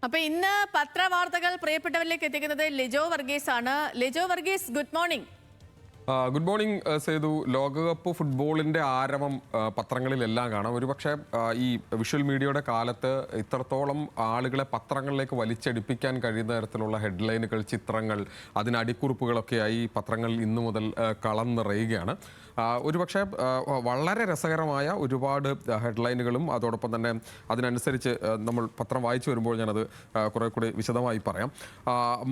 അപ്പൊ ഇന്ന് പത്രവാർത്തകൾ പ്രിയപ്പെട്ടവരിലേക്ക് എത്തിക്കുന്നത് ലിജോ വർഗീസ് ആണ്. Lijo Varghese, good morning. Good morning Sethu. ലോകകപ്പ് ഫുട്ബോളിന്റെ ആരവം പത്രങ്ങളിലെല്ലാം കാണാം. ഒരുപക്ഷെ ഈ വിഷ്വൽ മീഡിയയുടെ കാലത്ത് ഇത്രത്തോളം ആളുകളെ പത്രങ്ങളിലേക്ക് വലിച്ചടിപ്പിക്കാൻ കഴിയുന്ന തരത്തിലുള്ള ഹെഡ്ലൈനുകൾ, ചിത്രങ്ങൾ, അതിന് അടിക്കുറിപ്പുകളൊക്കെയായി പത്രങ്ങൾ ഇന്നു മുതൽ കളം നിറയുകയാണ്. ഒരുപക്ഷെ വളരെ രസകരമായ ഒരുപാട് ഹെഡ്ലൈനുകളും അതോടൊപ്പം തന്നെ അതിനനുസരിച്ച് നമ്മൾ പത്രം വായിച്ചു വരുമ്പോൾ ഞാനത് കുറെ കൂടി വിശദമായി പറയാം.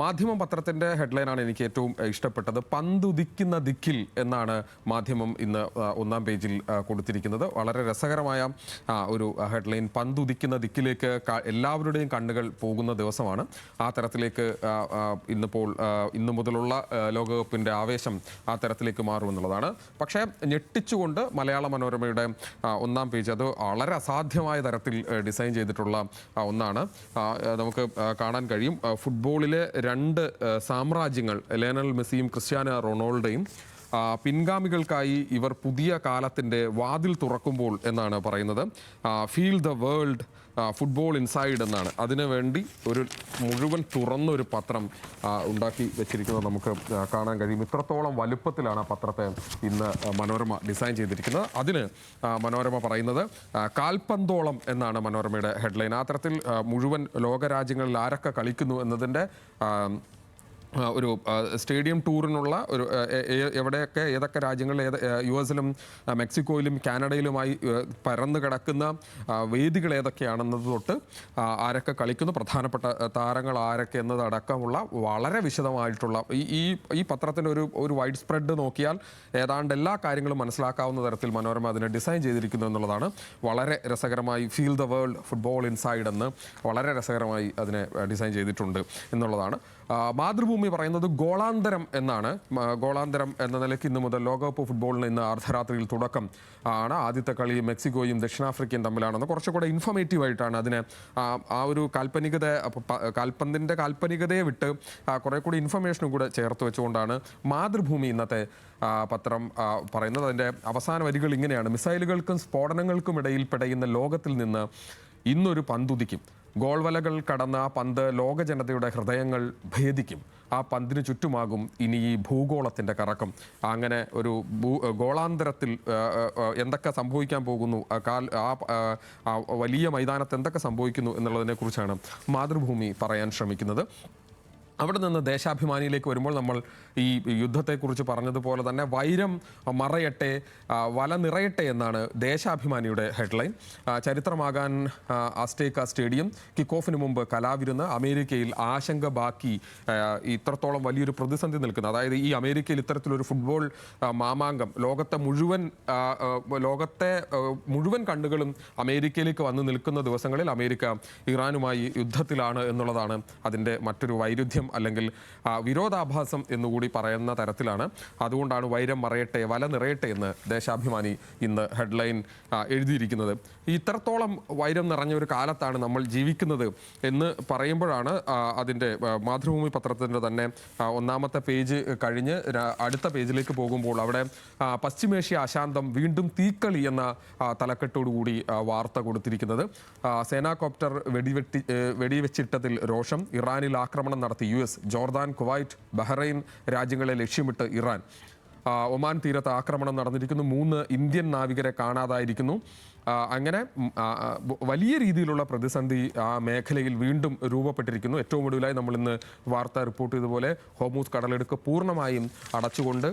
മാധ്യമം പത്രത്തിൻ്റെ ഹെഡ്ലൈനാണ് എനിക്ക് ഏറ്റവും ഇഷ്ടപ്പെട്ടത്. പന്തുദിക്കുന്ന ദിക്കിൽ എന്നാണ് മാധ്യമം ഇന്ന് ഒന്നാം പേജിൽ കൊടുത്തിരിക്കുന്നത്. വളരെ രസകരമായ ഒരു ഹെഡ്ലൈൻ. പന്തുദിക്കുന്ന ദിക്കിലേക്ക് എല്ലാവരുടെയും കണ്ണുകൾ പോകുന്ന ദിവസമാണ്. ആ തരത്തിലേക്ക് ഇന്നു മുതലുള്ള ലോകകപ്പിൻ്റെ ആവേശം ആ തരത്തിലേക്ക് മാറുമെന്നുള്ളതാണ്. പക്ഷേ ഞെട്ടിച്ചുകൊണ്ട് മലയാള മനോരമയുടെ ഒന്നാം പേജ് അത് വളരെ അസാധ്യമായ തരത്തിൽ ഡിസൈൻ ചെയ്തിട്ടുള്ള ഒന്നാണ്. നമുക്ക് കാണാൻ കഴിയും ഫുട്ബോളിലെ രണ്ട് സാമ്രാജ്യങ്ങൾ, ലയണൽ മെസ്സിയും ക്രിസ്ത്യാനോ റൊണാൾഡോയും, പിൻഗാമികൾക്കായി ഇവർ പുതിയ കാലത്തിൻ്റെ വാതിൽ തുറക്കുമ്പോൾ എന്നാണ് പറയുന്നത്. Feel the world football inside എന്നാണ്. അതിനുവേണ്ടി ഒരു മുഴുവൻ തുറന്നൊരു പത്രം ഉണ്ടാക്കി വെച്ചിരിക്കുന്നത് നമുക്ക് കാണാൻ കഴിയും. ഇത്രത്തോളം വലുപ്പത്തിലാണ് ആ പത്രത്തെ ഇന്ന് മനോരമ ഡിസൈൻ ചെയ്തിരിക്കുന്നത്. അതിന് മനോരമ പറയുന്നത് കാൽപന്തോളം എന്നാണ് മനോരമയുടെ ഹെഡ്ലൈൻ. ആ തരത്തിൽ മുഴുവൻ ലോകരാജ്യങ്ങളിൽ ആരൊക്കെ കളിക്കുന്നു എന്നതിൻ്റെ ഒരു സ്റ്റേഡിയം ടൂറിനുള്ള ഒരു എവിടെയൊക്കെ ഏതൊക്കെ രാജ്യങ്ങളിൽ US-ലും മെക്സിക്കോയിലും കാനഡയിലുമായി പരന്നു കിടക്കുന്ന വേദികൾ ഏതൊക്കെയാണെന്നത് തൊട്ട് ആരൊക്കെ കളിക്കുന്നു, പ്രധാനപ്പെട്ട താരങ്ങൾ ആരൊക്കെ എന്നതടക്കമുള്ള വളരെ വിശദമായിട്ടുള്ള ഈ പത്രത്തിൻ്റെ ഒരു വൈഡ് സ്പ്രെഡ് നോക്കിയാൽ ഏതാണ്ട് എല്ലാ കാര്യങ്ങളും മനസ്സിലാക്കാവുന്ന തരത്തിൽ മനോരമ അതിനെ ഡിസൈൻ ചെയ്തിരിക്കുന്നു എന്നുള്ളതാണ് വളരെ രസകരമായി. Feel the world football inside എന്ന് വളരെ രസകരമായി അതിനെ ഡിസൈൻ ചെയ്തിട്ടുണ്ട് എന്നുള്ളതാണ്. മാതൃഭൂമി പറയുന്നത് ഗോളാന്തരം എന്നാണ്. ഗോളാന്തരം എന്ന നിലയ്ക്ക് ഇന്ന് മുതൽ ലോകകപ്പ് ഫുട്ബോളിന് ഇന്ന് അർദ്ധരാത്രിയിൽ തുടക്കം ആണ്. ആദ്യത്തെ കളി മെക്സിക്കോയും ദക്ഷിണാഫ്രിക്കയും തമ്മിലാണെന്ന് കുറച്ചുകൂടെ ഇൻഫോർമേറ്റീവ് ആയിട്ടാണ് അതിനെ ആ ഒരു കാൽപന്തിൻ്റെ കാൽപ്പനികതയെ വിട്ട് കുറേ കൂടി ഇൻഫർമേഷനും കൂടെ ചേർത്ത് വെച്ചുകൊണ്ടാണ് മാതൃഭൂമി ഇന്നത്തെ പത്രം പറയുന്നത്. അതിൻ്റെ അവസാന വരികൾ ഇങ്ങനെയാണ്: മിസൈലുകൾക്കും സ്ഫോടനങ്ങൾക്കും ഇടയിൽ പിടയുന്ന ലോകത്തിൽ നിന്ന് ഇന്നൊരു പന്തുദിക്കും. ഗോൾവലകൾ കടന്ന ആ പന്ത് ലോക ജനതയുടെ ഹൃദയങ്ങൾ ഭേദിക്കും. ആ പന്തിന് ചുറ്റുമാകും ഇനി ഈ ഭൂഗോളത്തിൻ്റെ കറക്കം. അങ്ങനെ ഒരു ഗോളാന്തരത്തിൽ എന്തൊക്കെ സംഭവിക്കാൻ പോകുന്നു, ആ വലിയ മൈതാനത്ത് എന്തൊക്കെ സംഭവിക്കുന്നു എന്നുള്ളതിനെക്കുറിച്ചാണ് മാതൃഭൂമി പറയാൻ ശ്രമിക്കുന്നത്. അവിടെ നിന്ന് ദേശാഭിമാനിയിലേക്ക് വരുമ്പോൾ നമ്മൾ ഈ യുദ്ധത്തെക്കുറിച്ച് പറഞ്ഞതുപോലെ തന്നെ വൈരം മറയട്ടെ, വല നിറയട്ടെ എന്നാണ് ദേശാഭിമാനിയുടെ ഹെഡ്ലൈൻ. ചരിത്രമാകാൻ അസ്റ്റേക്ക സ്റ്റേഡിയം, കിക്ക് ഓഫിന് മുമ്പ് കലാവിരുന്ന്, അമേരിക്കയിൽ ആശങ്ക ബാക്കി. ഇത്രത്തോളം വലിയൊരു പ്രതിസന്ധി നിൽക്കുന്നത്, അതായത് ഈ അമേരിക്കയിൽ ഇത്തരത്തിലൊരു ഫുട്ബോൾ മാമാങ്കം ലോകത്തെ മുഴുവൻ കണ്ണുകളും അമേരിക്കയിലേക്ക് വന്ന് നിൽക്കുന്ന ദിവസങ്ങളിൽ അമേരിക്ക ഇറാനുമായി യുദ്ധത്തിലാണ് എന്നുള്ളതാണ് അതിൻ്റെ മറ്റൊരു വൈരുദ്ധ്യം അല്ലെങ്കിൽ വിരോധാഭാസം എന്നുകൂടി പറയുന്ന തരത്തിലാണ്. അതുകൊണ്ടാണ് വൈരം മറയട്ടെ, വല നിറയട്ടെ എന്ന് ദേശാഭിമാനി ഇന്ന് ഹെഡ്ലൈൻ എഴുതിയിരിക്കുന്നത്. ഇത്രത്തോളം വൈരം നിറഞ്ഞ ഒരു കാലത്താണ് നമ്മൾ ജീവിക്കുന്നത് എന്ന് പറയുമ്പോഴാണ് അതിൻ്റെ മാതൃഭൂമി പത്രത്തിൻ്റെ തന്നെ ഒന്നാമത്തെ പേജ് കഴിഞ്ഞ് അടുത്ത പേജിലേക്ക് പോകുമ്പോൾ അവിടെ പശ്ചിമേഷ്യ അശാന്തം, വീണ്ടും തീക്കളി എന്ന തലക്കെട്ടോടുകൂടി വാർത്ത കൊടുത്തിരിക്കുന്നത്. സേനാകോപ്റ്റർ വെടിവെച്ചിട്ടതിൽ രോഷം, ഇറാനിൽ ആക്രമണം നടത്തി US, ജോർദാൻ, കുവൈറ്റ്, ബഹ്റൈൻ രാജ്യങ്ങളെ ലക്ഷ്യമിട്ട് ഇറാൻ. ഒമാൻ തീരത്ത് ആക്രമണം നടന്നിരിക്കുന്നു. 3 ഇന്ത്യൻ നാവികരെ കാണാതായിരിക്കുന്നു. അങ്ങനെ വലിയ രീതിയിലുള്ള പ്രതിസന്ധി ആ മേഖലയിൽ വീണ്ടും രൂപപ്പെട്ടിരിക്കുന്നു. ഏറ്റവും ഒടുവിലായി നമ്മൾ ഇന്ന് വാർത്ത റിപ്പോർട്ട് ചെയ്തതുപോലെ ഹോർമൂസ് കടലിടുക്ക് പൂർണ്ണമായും അടച്ചുകൊണ്ട്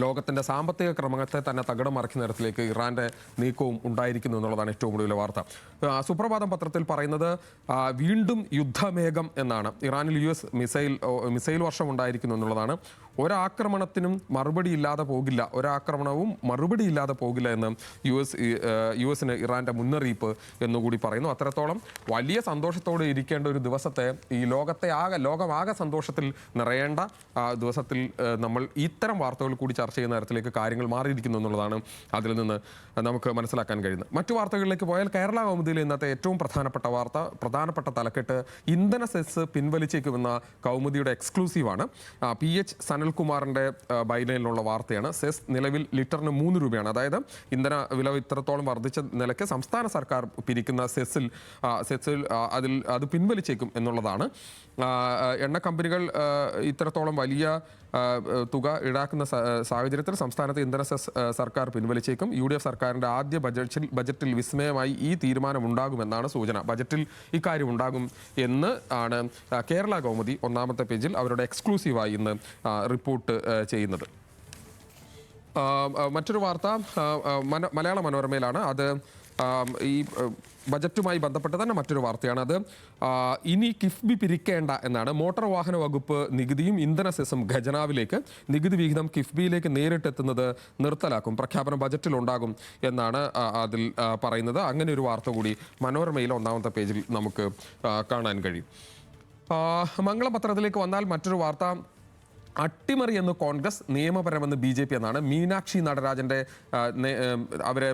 ലോകത്തിൻ്റെ സാമ്പത്തിക ക്രമത്തെ തന്നെ തകിടം മറിക്കുന്ന തരത്തിലേക്ക് ഇറാൻ്റെ നീക്കവും ഉണ്ടായിരിക്കുന്നു എന്നുള്ളതാണ് ഏറ്റവും കൂടുതൽ വാർത്ത. സുപ്രഭാതം പത്രത്തിൽ പറയുന്നത് വീണ്ടും യുദ്ധമേഘം എന്നാണ്. ഇറാനിൽ US മിസൈൽ വർഷം ഉണ്ടായിരിക്കുന്നു എന്നുള്ളതാണ്. ഒരാക്രമണത്തിനും മറുപടിയില്ലാതെ പോകില്ല, ഒരാക്രമണവും മറുപടിയില്ലാതെ പോകില്ല എന്ന് US-ന് ഇറാൻ്റെ മുന്നറിയിപ്പ് എന്നുകൂടി പറയുന്നു. അത്രത്തോളം വലിയ സന്തോഷത്തോടെ ഇരിക്കേണ്ട ഒരു ദിവസത്തെ, ഈ ലോകമാകെ സന്തോഷത്തിൽ നിറയേണ്ട ദിവസത്തിൽ നമ്മൾ ഇത്തരം വാർത്തകൾ കൂടി ചർച്ച ചെയ്യുന്ന തരത്തിലേക്ക് കാര്യങ്ങൾ മാറിയിരിക്കുന്നു എന്നുള്ളതാണ് അതിൽ നിന്ന് നമുക്ക് മനസ്സിലാക്കാൻ കഴിയുന്നത്. മറ്റു വാർത്തകളിലേക്ക് പോയാൽ കേരള കൗമുദിയിലെ ഇന്നത്തെ ഏറ്റവും പ്രധാനപ്പെട്ട തലക്കെട്ട് ഇന്ധന സെസ് പിൻവലിച്ചേക്കുമെന്ന കൗമുദിയുടെ എക്സ്ക്ലൂസീവാണ്. PH അനിൽകുമാറിന്റെ ബൈലൈനിലുള്ള വാർത്തയാണ്. സെസ് നിലവിൽ ലിറ്ററിന് 3 രൂപയാണ്. അതായത് ഇന്ധന വില ഇത്രത്തോളം വർദ്ധിച്ച നിലയ്ക്ക് സംസ്ഥാന സർക്കാർ പിരിക്കുന്ന സെസ്സിൽ അത് പിൻവലിച്ചേക്കും എന്നുള്ളതാണ്. എണ്ണ കമ്പനികൾ ഇത്രത്തോളം വലിയ തുക ഈടാക്കുന്ന സാഹചര്യത്തിൽ സംസ്ഥാനത്ത് ഇന്ധന സെസ് സർക്കാർ പിൻവലിച്ചേക്കും. UDF സർക്കാരിന്റെ ആദ്യ ബജറ്റിൽ വിസ്മയമായി ഈ തീരുമാനം ഉണ്ടാകുമെന്നാണ് സൂചന. ബജറ്റിൽ ഇക്കാര്യം ഉണ്ടാകും എന്ന് ആണ് കേരള കൗമുദി ഒന്നാമത്തെ പേജിൽ അവരുടെ എക്സ്ക്ലൂസീവായി ഇന്ന് റിപ്പോർട്ട് ചെയ്യുന്നത്. മറ്റൊരു വാർത്ത മലയാള മനോരമയിലാണ്. അത് ഈ ബജറ്റുമായി ബന്ധപ്പെട്ട് തന്നെ മറ്റൊരു വാർത്തയാണ്. അത് ഇനി കിഫ്ബി പിരിക്കേണ്ട എന്നാണ്. മോട്ടോർ വാഹന വകുപ്പ് നികുതിയും ഇന്ധന സെസ്സും ഖജനാവിലേക്ക്, നികുതി വിഹിതം കിഫ്ബിയിലേക്ക് നേരിട്ടെത്തുന്നത് നിർത്തലാക്കും, പ്രഖ്യാപനം ബജറ്റിലുണ്ടാകും എന്നാണ് അതിൽ പറയുന്നത്. അങ്ങനെ ഒരു വാർത്ത കൂടി മനോരമയിലെ ഒന്നാമത്തെ പേജിൽ നമുക്ക് കാണാൻ കഴിയും. മംഗളം പത്രത്തിലേക്ക് വന്നാൽ മറ്റൊരു വാർത്ത അട്ടിമറി എന്ന് കോൺഗ്രസ്, നിയമപരമെന്ന് BJP എന്നാണ്. മീനാക്ഷി നടരാജന്റെ അവരെ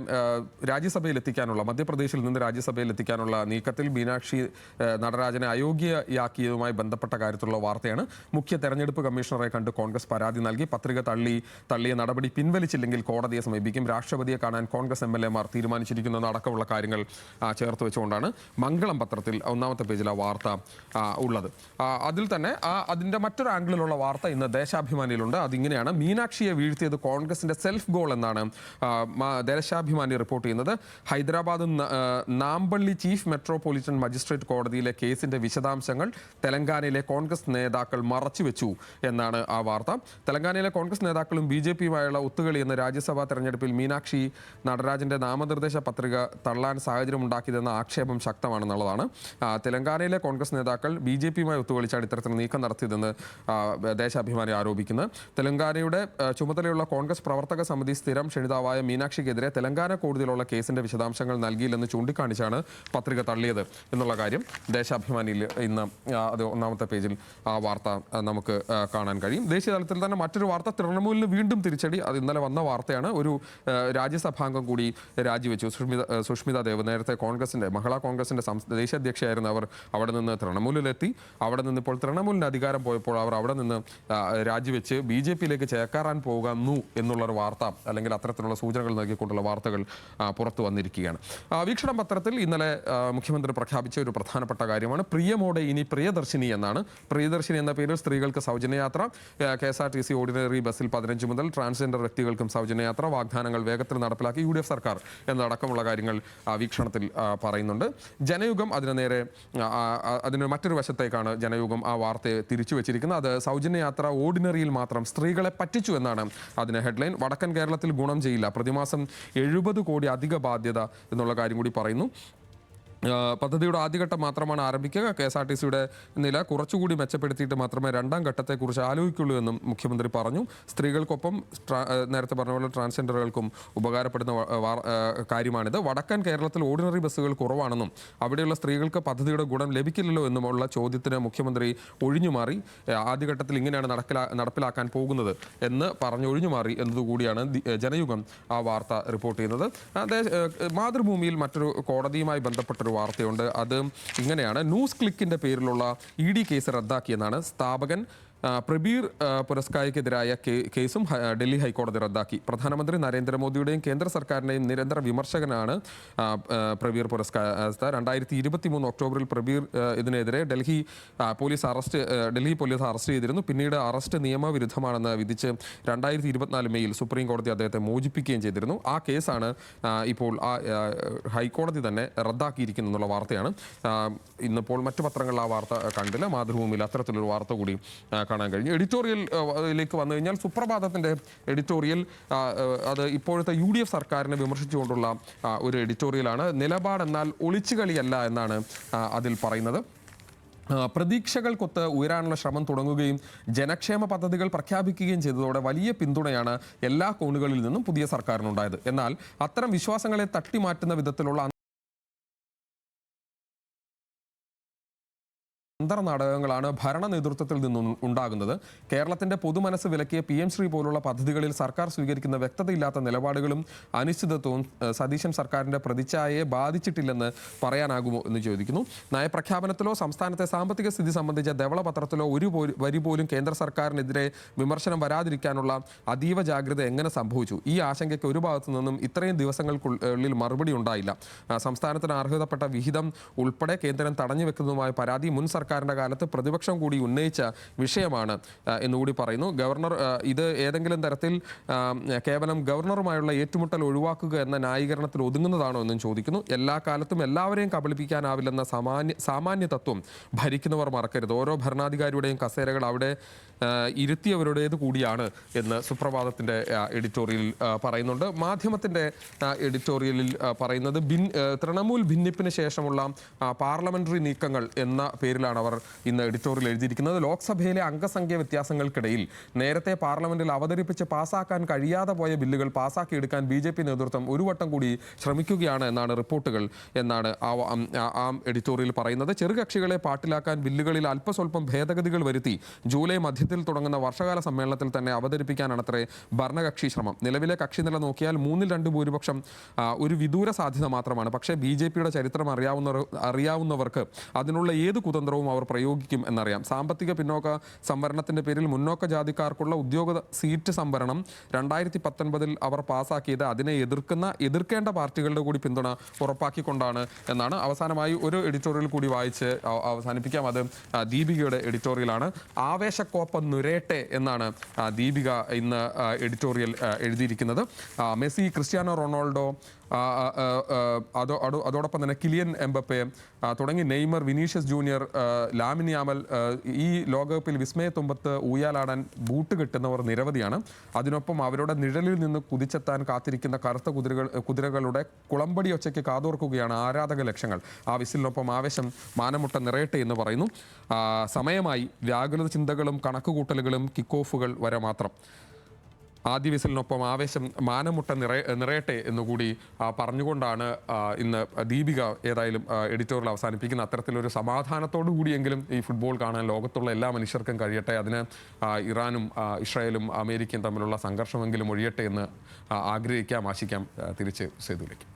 രാജ്യസഭയിൽ എത്തിക്കാനുള്ള, മധ്യപ്രദേശിൽ നിന്ന് രാജ്യസഭയിൽ എത്തിക്കാനുള്ള നീക്കത്തിൽ മീനാക്ഷി നടരാജനെ അയോഗ്യയാക്കിയതുമായി ബന്ധപ്പെട്ട കാര്യത്തിലുള്ള വാർത്തയാണ്. മുഖ്യ തെരഞ്ഞെടുപ്പ് കമ്മീഷണറെ കണ്ട് കോൺഗ്രസ് പരാതി നൽകി. പത്രിക തള്ളിയ നടപടി പിൻവലിച്ചില്ലെങ്കിൽ കോടതിയെ സമീപിക്കും. രാഷ്ട്രപതിയെ കാണാൻ കോൺഗ്രസ് MLA-മാർ തീരുമാനിച്ചിരിക്കുന്ന അടക്കമുള്ള കാര്യങ്ങൾ ചേർത്ത് വെച്ചുകൊണ്ടാണ് മംഗളം പത്രത്തിൽ ഒന്നാമത്തെ പേജിൽ ആ വാർത്ത ഉള്ളത്. അതിൽ തന്നെ അതിന്റെ മറ്റൊരു ആംഗിളിലുള്ള വാർത്ത ഇന്ന് ദേശാഭിമാനിയിലുണ്ട്. അതിങ്ങനെയാണ്: മീനാക്ഷിയെ വീഴ്ത്തിയത് കോൺഗ്രസിന്റെ സെൽഫ് ഗോൾ എന്നാണ് ദേശാഭിമാനി റിപ്പോർട്ട് ചെയ്യുന്നത്. Hyderabad Nampally chief metropolitan magistrate കോടതിയിലെ കേസിന്റെ വിശദാംശങ്ങൾ തെലങ്കാനയിലെ കോൺഗ്രസ് നേതാക്കൾ മറച്ചുവെച്ചു എന്നാണ് ആ വാർത്ത. തെലങ്കാനയിലെ കോൺഗ്രസ് നേതാക്കളും BJP-യുമായുള്ള ഒത്തുകളി എന്ന രാജ്യസഭാ തെരഞ്ഞെടുപ്പിൽ മീനാക്ഷി നടരാജന്റെ നാമനിർദ്ദേശ പത്രിക തള്ളാൻ സാഹചര്യമുണ്ടാക്കിയതെന്ന ആക്ഷേപം ശക്തമാണെന്നുള്ളതാണ്. തെലങ്കാനയിലെ കോൺഗ്രസ് നേതാക്കൾ BJP-യുമായി ഒത്തുകളിച്ചാണ് ഇത്തരത്തിൽ നീക്കം നടത്തിയതെന്ന് ദേശാഭിമാനി ആരോപിക്കുന്നത്. തെലങ്കാനയുടെ ചുമതലയുള്ള കോൺഗ്രസ് പ്രവർത്തക സമിതി സ്ഥിരം ക്ഷണിതാവായ മീനാക്ഷിക്കെതിരെ തെലങ്കാന കോടതിയിലുള്ള കേസിന്റെ വിശദാംശങ്ങൾ നൽകിയില്ലെന്ന് ചൂണ്ടിക്കാണിച്ചാണ് പത്രിക തള്ളിയത് എന്നുള്ള കാര്യം ദേശാഭിമാനിയിൽ ഇന്ന് അത് ഒന്നാമത്തെ പേജിൽ ആ വാർത്ത നമുക്ക് കാണാൻ കഴിയും. ദേശീയ തലത്തിൽ തന്നെ മറ്റൊരു വാർത്ത, തൃണമൂലിന് വീണ്ടും തിരിച്ചടി. അത് ഇന്നലെ വന്ന വാർത്തയാണ്. ഒരു രാജ്യസഭാംഗം കൂടി രാജിവെച്ചു. സുഷ്മിത ദേവ്, നേരത്തെ മഹിളാ കോൺഗ്രസിന്റെ ദേശീയ അധ്യക്ഷയായിരുന്നു അവർ. അവിടെ നിന്ന് തൃണമൂലിലെത്തി. അവിടെ നിന്ന് ഇപ്പോൾ തൃണമൂലിന് അധികാരം പോയപ്പോൾ അവർ അവിടെ നിന്ന് രാജിവെച്ച് BJP-യിലേക്ക് ചേക്കാറാൻ പോകുന്നു എന്നുള്ളൊരു വാർത്ത, അല്ലെങ്കിൽ അത്തരത്തിലുള്ള സൂചനകൾ നൽകിക്കൊണ്ടുള്ള വാർത്തകൾ പുറത്തു വന്നിരിക്കുകയാണ്. വീക്ഷണം പത്രത്തിൽ ഇന്നലെ മുഖ്യമന്ത്രി പ്രഖ്യാപിച്ച ഒരു പ്രധാനപ്പെട്ട കാര്യമാണ് പ്രിയമോടെ ഇനി പ്രിയദർശിനി എന്നാണ്. പ്രിയദർശിനി എന്ന പേരിൽ സ്ത്രീകൾക്ക് സൗജന്യയാത്ര. KSRTC ഓർഡിനറി ബസ്സിൽ 15 മുതൽ ട്രാൻസ്ജെൻഡർ വ്യക്തികൾക്കും സൗജന്യയാത്ര. വാഗ്ദാനങ്ങൾ വേഗത്തിൽ നടപ്പിലാക്കി UDF സർക്കാർ എന്നടക്കമുള്ള കാര്യങ്ങൾ വീക്ഷണത്തിൽ പറയുന്നുണ്ട്. ജനയുഗം അതിന് മറ്റൊരു വശത്തേക്കാണ് ജനയുഗം ആ വാർത്തയെ തിരിച്ചു വെച്ചിരിക്കുന്നത്. അത് സൗജന്യയാത്ര ഓർഡിനറിയിൽ മാത്രം സ്ത്രീകളെ പറ്റിച്ചു എന്നാണ് അതിന് ഹെഡ്ലൈൻ. വടക്കൻ കേരളത്തിൽ ഗുണം ചെയ്യില്ല, പ്രതിമാസം 70 കോടി അധിക ബാധ്യത എന്നുള്ള കാര്യം കൂടി പറയുന്നു. പദ്ധതിയുടെ ആദ്യഘട്ടം മാത്രമാണ് ആരംഭിക്കുക. KSRTC-യുടെ നില കുറച്ചുകൂടി മെച്ചപ്പെടുത്തിയിട്ട് മാത്രമേ രണ്ടാം ഘട്ടത്തെക്കുറിച്ച് ആലോചിക്കുള്ളൂ എന്നും മുഖ്യമന്ത്രി പറഞ്ഞു. സ്ത്രീകൾക്കൊപ്പം നേരത്തെ പറഞ്ഞ പോലെ ട്രാൻസ്ജെൻഡറുകൾക്കും ഉപകാരപ്പെടുന്ന കാര്യമാണിത്. വടക്കൻ കേരളത്തിൽ ഓർഡിനറി ബസ്സുകൾ കുറവാണെന്നും അവിടെയുള്ള സ്ത്രീകൾക്ക് പദ്ധതിയുടെ ഗുണം ലഭിക്കില്ലല്ലോ എന്നുമുള്ള ചോദ്യത്തിന് മുഖ്യമന്ത്രി ഒഴിഞ്ഞുമാറി. ആദ്യഘട്ടത്തിൽ ഇങ്ങനെയാണ് നടപ്പിലാക്കാൻ പോകുന്നത് എന്ന് പറഞ്ഞൊഴിഞ്ഞുമാറി എന്നതുകൂടിയാണ് ജനയുഗം ആ വാർത്ത റിപ്പോർട്ട് ചെയ്യുന്നത്. മാതൃഭൂമിയിൽ മറ്റൊരു കോടതിയുമായി ബന്ധപ്പെട്ട വാർത്തയുണ്ട്. അത് ഇങ്ങനെയാണ്: ന്യൂസ് ക്ലിക്കിന്റെ പേരിലുള്ള ED കേസ് റദ്ദാക്കിയെന്നാണ്. സ്ഥാപകൻ പ്രബീർ പുരസ്കാരയ്ക്കെതിരായ കേസും ഡൽഹി ഹൈക്കോടതി റദ്ദാക്കി. പ്രധാനമന്ത്രി നരേന്ദ്രമോദിയുടെയും കേന്ദ്ര സർക്കാരിൻ്റെയും നിരന്തര വിമർശകനാണ് പ്രബീർ പുരസ്കാർ. 2023 ഒക്ടോബറിൽ പ്രബീർ ഇതിനെതിരെ ഡൽഹി പോലീസ് അറസ്റ്റ് ചെയ്തിരുന്നു. പിന്നീട് അറസ്റ്റ് നിയമവിരുദ്ധമാണെന്ന് വിധിച്ച് 2024 മെയ്യിൽ സുപ്രീം കോടതി അദ്ദേഹത്തെ മോചിപ്പിക്കുകയും ചെയ്തിരുന്നു. ആ കേസാണ് ഇപ്പോൾ ഹൈക്കോടതി തന്നെ റദ്ദാക്കിയിരിക്കുന്നു എന്നുള്ള വാർത്തയാണ്. ഇന്നിപ്പോൾ മറ്റു പത്രങ്ങളിൽ ആ വാർത്ത കണ്ടില്ല. മാതൃഭൂമിയിൽ അത്തരത്തിലൊരു വാർത്ത കൂടി കാണാൻ കഴിഞ്ഞു. എഡിറ്റോറിയലിലേക്ക് വന്നു കഴിഞ്ഞാൽ സുപ്രഭാതത്തിൻ്റെ എഡിറ്റോറിയൽ അത് ഇപ്പോഴത്തെ UDF സർക്കാരിനെ വിമർശിച്ചുകൊണ്ടുള്ള ഒരു എഡിറ്റോറിയലാണ്. നിലപാടെന്നാൽ ഒളിച്ചുകളിയല്ല എന്നാണ് അതിൽ പറയുന്നത്. പ്രതീക്ഷകൾക്കൊത്ത് ഉയരാനുള്ള ശ്രമം തുടങ്ങുകയും ജനക്ഷേമ പദ്ധതികൾ പ്രഖ്യാപിക്കുകയും ചെയ്തതോടെ വലിയ പിന്തുണയാണ് എല്ലാ കോണുകളിൽ നിന്നും പുതിയ സർക്കാരിനുണ്ടായത്. എന്നാൽ അത്തരം വിശ്വാസങ്ങളെ തട്ടിമാറ്റുന്ന വിധത്തിലുള്ള അന്തർനാടകങ്ങളാണ് ഭരണ നേതൃത്വത്തിൽ നിന്നും ഉണ്ടാകുന്നത്. കേരളത്തിന്റെ പൊതുമനസ് വിലക്കിയ PM ശ്രീ പോലുള്ള പദ്ധതികളിൽ സർക്കാർ സ്വീകരിക്കുന്ന വ്യക്തതയില്ലാത്ത നിലപാടുകളും അനിശ്ചിതത്വവും സതീശൻ സർക്കാരിന്റെ പ്രതിച്ഛായയെ ബാധിച്ചിട്ടില്ലെന്ന് പറയാനാകുമോ എന്ന് ചോദിക്കുന്നു. നയപ്രഖ്യാപനത്തിലോ സംസ്ഥാനത്തെ സാമ്പത്തിക സ്ഥിതി സംബന്ധിച്ച ധവളപത്രത്തിലോ ഒരു വരി പോലും കേന്ദ്ര സർക്കാരിനെതിരെ വിമർശനം വരാതിരിക്കാനുള്ള അതീവ ജാഗ്രത എങ്ങനെ സംഭവിച്ചു? ഈ ആശങ്കയ്ക്ക് ഒരു ഭാഗത്തു നിന്നും ഇത്രയും ദിവസങ്ങൾക്കുള്ളിൽ മറുപടി ഉണ്ടായില്ല. സംസ്ഥാനത്തിന് അർഹതപ്പെട്ട വിഹിതം ഉൾപ്പെടെ കേന്ദ്രം തടഞ്ഞു വെക്കുന്നതുമായ പരാതി മുൻ സർക്കാരിന്റെ കാലത്ത് പ്രതിപക്ഷം കൂടി ഉന്നയിച്ച വിഷയമാണ് എന്നുകൂടി പറയുന്നു. ഗവർണർ ഇത് ഏതെങ്കിലും തരത്തിൽ കേവലം ഗവർണറുമായുള്ള ഏറ്റുമുട്ടൽ ഒഴിവാക്കുക എന്ന ന്യായീകരണത്തിൽ ഒതുങ്ങുന്നതാണോ എന്നും ചോദിക്കുന്നു. എല്ലാ കാലത്തും എല്ലാവരെയും കബളിപ്പിക്കാനാവില്ലെന്ന സാമാന്യ തത്വം ഭരിക്കുന്നവർ മറക്കരുത്. ഓരോ ഭരണാധികാരിയുടെയും കസേരകൾ അവിടെ ഇരുത്തിയവരുടേത് കൂടിയാണ് എന്ന് സുപ്രഭാതത്തിന്റെ എഡിറ്റോറിയലിൽ പറയുന്നുണ്ട്. മാധ്യമത്തിന്റെ എഡിറ്റോറിയലിൽ പറയുന്നത് തൃണമൂൽ ഭിന്നിപ്പിന് ശേഷമുള്ള പാർലമെന്ററി നീക്കങ്ങൾ എന്ന പേരിലാണ് അവർ ഇന്ന് എഡിറ്റോറിയൽ എഴുതിയിരിക്കുന്നത്. ലോക്സഭയിലെ അംഗസംഖ്യ വ്യത്യാസങ്ങൾക്കിടയിൽ നേരത്തെ പാർലമെന്റിൽ അവതരിപ്പിച്ച് പാസാക്കാൻ കഴിയാതെ പോയ ബില്ലുകൾ പാസാക്കിയെടുക്കാൻ BJP നേതൃത്വം ഒരു വട്ടം കൂടി ശ്രമിക്കുകയാണ് എന്നാണ് റിപ്പോർട്ടുകൾ എന്നാണ് ആ എഡിറ്റോറിയൽ പറയുന്നത്. ചെറുകക്ഷികളെ പാട്ടിലാക്കാൻ ബില്ലുകളിൽ അല്പസ്വല്പം ഭേദഗതികൾ വരുത്തി ജൂലൈ മധ്യത്തിൽ തുടങ്ങുന്ന വർഷകാല സമ്മേളനത്തിൽ തന്നെ അവതരിപ്പിക്കാനാണത്രേ ഭരണകക്ഷി ശ്രമം. നിലവിലെ കക്ഷിനില നോക്കിയാൽ 3-2 ഭൂരിപക്ഷം ഒരു വിദൂര സാധ്യത മാത്രമാണ്. പക്ഷേ BJPയുടെ ചരിത്രം അറിയാവുന്നവർക്ക് അതിനുള്ള ഏത് കുതന്ത്രവും അവർ പ്രയോഗിക്കും എന്നറിയാം. സാമ്പത്തിക പിന്നോക്ക സംവരണത്തിന്റെ പേരിൽ മുന്നോക്ക ജാതിക്കാർക്കുള്ള ഉദ്യോഗ സീറ്റ് സംവരണം 2019 അവർ പാസാക്കിയത് അതിനെ എതിർക്കേണ്ട പാർട്ടികളുടെ കൂടി പിന്തുണ ഉറപ്പാക്കിക്കൊണ്ടാണ് എന്നാണ്. അവസാനമായി ഒരു എഡിറ്റോറിയൽ കൂടി വായിച്ച് അവസാനിപ്പിക്കാം. അത് ദീപികയുടെ എഡിറ്റോറിയലാണ്. ആവേശക്കോപ്പ നുരേട്ടെ എന്നാണ് ദീപിക ഇന്ന് എഡിറ്റോറിയൽ എഴുതിയിരിക്കുന്നത്. മെസ്സി, ക്രിസ്ത്യാനോ റൊണാൾഡോ, അതോടൊപ്പം തന്നെ കിലിയൻ എംബപ്പെ തുടങ്ങി Neymar, Vinicius junior, lamin YAML, ഈ ലോകകപ്പിൽ വിസ്മയത്തുമ്പത്ത് ഊയാലാടാൻ ബൂട്ട് കെട്ടുന്നവർ നിരവധിയാണ്. അതിനൊപ്പം അവരുടെ നിഴലിൽ നിന്ന് കുതിച്ചെത്താൻ കാത്തിരിക്കുന്ന കറുത്ത കുതിരകളുടെ കുളമ്പടി ഒച്ചയ്ക്ക് കാതോർക്കുകയാണ് ആരാധക ലക്ഷങ്ങൾ. ആ വിസിലിനൊപ്പം ആവേശം മാനമുട്ട നിറയട്ടെ എന്ന് പറയുന്നു. സമയമായി വ്യാകുല ചിന്തകളും കണക്കുകൂട്ടലുകളും കിക്ക് ഓഫുകൾ വരെ മാത്രം. ആദ്യ വിസിലിനൊപ്പം ആവേശം മാനമുട്ട നിറയട്ടെ എന്നുകൂടി പറഞ്ഞുകൊണ്ടാണ് ഇന്ന് ദീപിക ഏതായാലും എഡിറ്റോറിയൽ അവസാനിപ്പിക്കുന്ന. അത്തരത്തിലൊരു സമാധാനത്തോടു കൂടിയെങ്കിലും ഈ ഫുട്ബോൾ കാണാൻ ലോകത്തുള്ള എല്ലാ മനുഷ്യർക്കും കഴിയട്ടെ. അതിന് ഇറാനും ഇസ്രായേലും അമേരിക്കയും തമ്മിലുള്ള സംഘർഷമെങ്കിലും ഒഴിയട്ടെ എന്ന് ആഗ്രഹിക്കാം, ആശിക്കാം. തിരിച്ച് സേതുവിലേക്ക്.